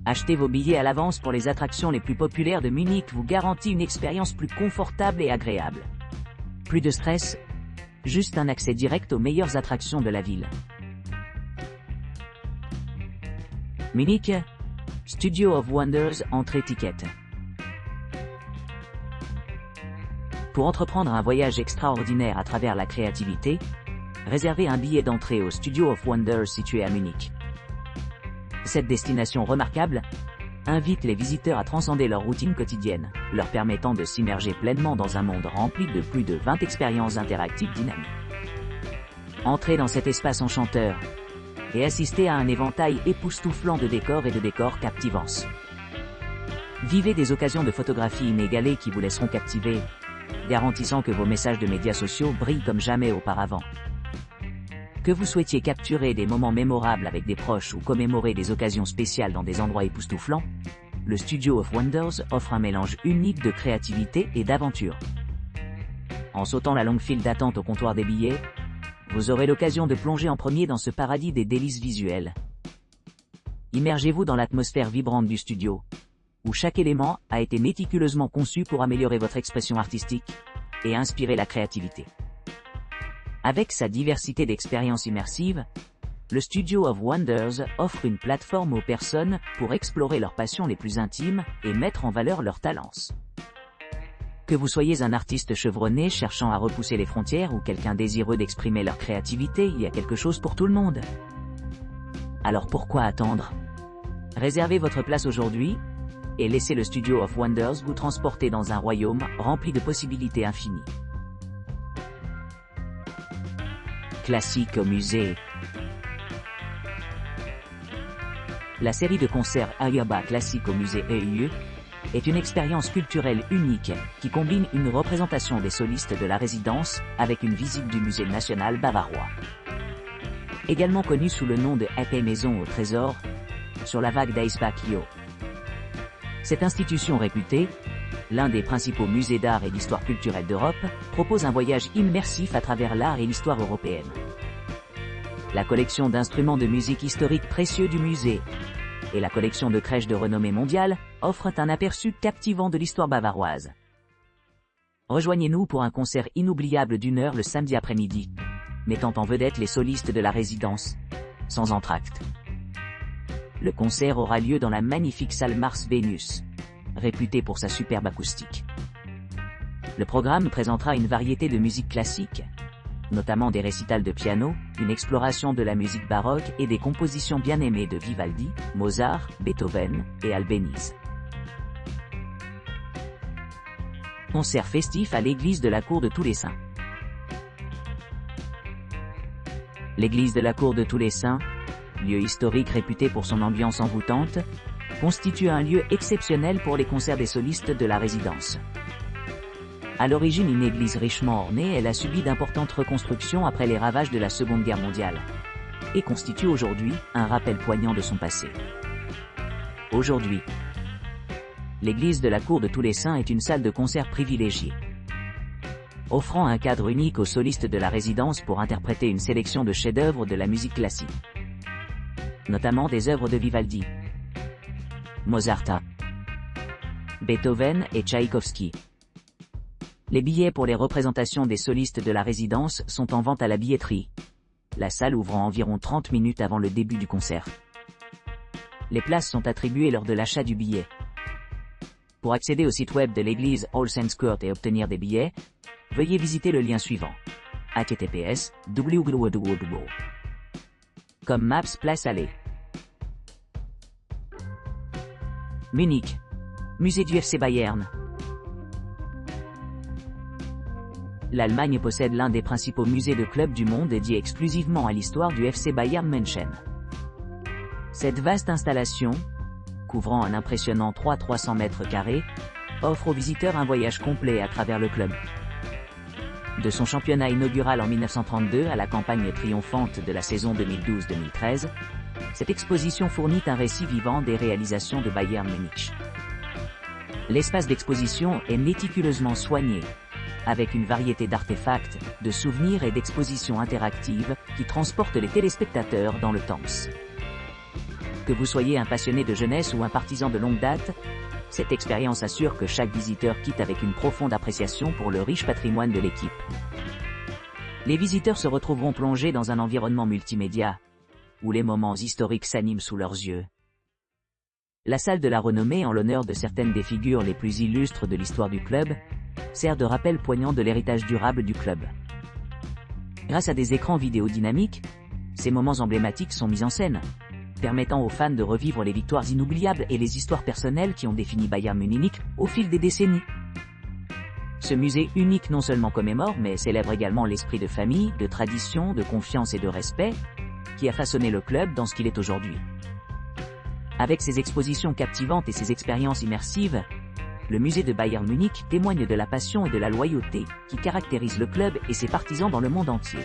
Achetez vos billets à l'avance pour les attractions les plus populaires de Munich vous garantit une expérience plus confortable et agréable. Plus de stress, juste un accès direct aux meilleures attractions de la ville. Munich, Studio of Wonders, entrée ticket. Pour entreprendre un voyage extraordinaire à travers la créativité, réservez un billet d'entrée au Studio of Wonders situé à Munich. Cette destination remarquable invite les visiteurs à transcender leur routine quotidienne, leur permettant de s'immerger pleinement dans un monde rempli de plus de 20 expériences interactives dynamiques. Entrez dans cet espace enchanteur et assistez à un éventail époustouflant de décors et de décors captivants. Vivez des occasions de photographie inégalées qui vous laisseront captiver, garantissant que vos messages de médias sociaux brillent comme jamais auparavant. Que vous souhaitiez capturer des moments mémorables avec des proches ou commémorer des occasions spéciales dans des endroits époustouflants, le Studio of Wonders offre un mélange unique de créativité et d'aventure. En sautant la longue file d'attente au comptoir des billets, vous aurez l'occasion de plonger en premier dans ce paradis des délices visuelles. Immergez-vous dans l'atmosphère vibrante du studio, où chaque élément a été méticuleusement conçu pour améliorer votre expression artistique et inspirer la créativité. Avec sa diversité d'expériences immersives, le Studio of Wonders offre une plateforme aux personnes pour explorer leurs passions les plus intimes et mettre en valeur leurs talents. Que vous soyez un artiste chevronné cherchant à repousser les frontières ou quelqu'un désireux d'exprimer leur créativité, il y a quelque chose pour tout le monde. Alors pourquoi attendre? Réservez votre place aujourd'hui et laissez le Studio of Wonders vous transporter dans un royaume rempli de possibilités infinies. Classique au musée. La série de concerts Ayaba Classique au musée EUE est une expérience culturelle unique qui combine une représentation des solistes de la résidence avec une visite du musée national bavarois. Également connu sous le nom de Épée Maison au Trésor, sur la vague d'Eisbach-Io. Cette institution réputée, l'un des principaux musées d'art et d'histoire culturelle d'Europe, propose un voyage immersif à travers l'art et l'histoire européenne. La collection d'instruments de musique historique précieux du musée et la collection de crèches de renommée mondiale offrent un aperçu captivant de l'histoire bavaroise. Rejoignez-nous pour un concert inoubliable d'1 heure le samedi après-midi, mettant en vedette les solistes de la résidence, sans entracte. Le concert aura lieu dans la magnifique salle Mars Vénus, réputée pour sa superbe acoustique. Le programme présentera une variété de musique classique, notamment des récitals de piano, une exploration de la musique baroque et des compositions bien aimées de Vivaldi, Mozart, Beethoven et Albéniz. Concert festif à l'église de la Cour de tous les Saints. L'église de la Cour de tous les Saints, lieu historique réputé pour son ambiance envoûtante, constitue un lieu exceptionnel pour les concerts des solistes de la résidence. À l'origine une église richement ornée, elle a subi d'importantes reconstructions après les ravages de la Seconde Guerre mondiale, et constitue aujourd'hui un rappel poignant de son passé. Aujourd'hui, l'église de la Cour de tous les Saints est une salle de concert privilégiée, offrant un cadre unique aux solistes de la résidence pour interpréter une sélection de chefs-d'œuvre de la musique classique, notamment des œuvres de Vivaldi, Mozart, Beethoven et Tchaïkovski. Les billets pour les représentations des solistes de la résidence sont en vente à la billetterie, la salle ouvrant environ 30 minutes avant le début du concert. Les places sont attribuées lors de l'achat du billet. Pour accéder au site web de l'église All Saints Court et obtenir des billets, veuillez visiter le lien suivant: https://www. Comme Maps Place Allée. Munich. Musée du FC Bayern. L'Allemagne possède l'un des principaux musées de clubs du monde dédié exclusivement à l'histoire du FC Bayern München. Cette vaste installation, couvrant un impressionnant 300 mètres carrés, offre aux visiteurs un voyage complet à travers le club. De son championnat inaugural en 1932 à la campagne triomphante de la saison 2012-2013, cette exposition fournit un récit vivant des réalisations de Bayern Munich. L'espace d'exposition est méticuleusement soigné, avec une variété d'artefacts, de souvenirs et d'expositions interactives qui transportent les téléspectateurs dans le temps. Que vous soyez un passionné de jeunesse ou un partisan de longue date, cette expérience assure que chaque visiteur quitte avec une profonde appréciation pour le riche patrimoine de l'équipe. Les visiteurs se retrouveront plongés dans un environnement multimédia, où les moments historiques s'animent sous leurs yeux. La salle de la renommée, en l'honneur de certaines des figures les plus illustres de l'histoire du club, sert de rappel poignant de l'héritage durable du club. Grâce à des écrans vidéo dynamiques, ces moments emblématiques sont mis en scène, permettant aux fans de revivre les victoires inoubliables et les histoires personnelles qui ont défini Bayern Munich au fil des décennies. Ce musée unique non seulement commémore mais célèbre également l'esprit de famille, de tradition, de confiance et de respect qui a façonné le club dans ce qu'il est aujourd'hui. Avec ses expositions captivantes et ses expériences immersives, le musée de Bayern Munich témoigne de la passion et de la loyauté qui caractérisent le club et ses partisans dans le monde entier.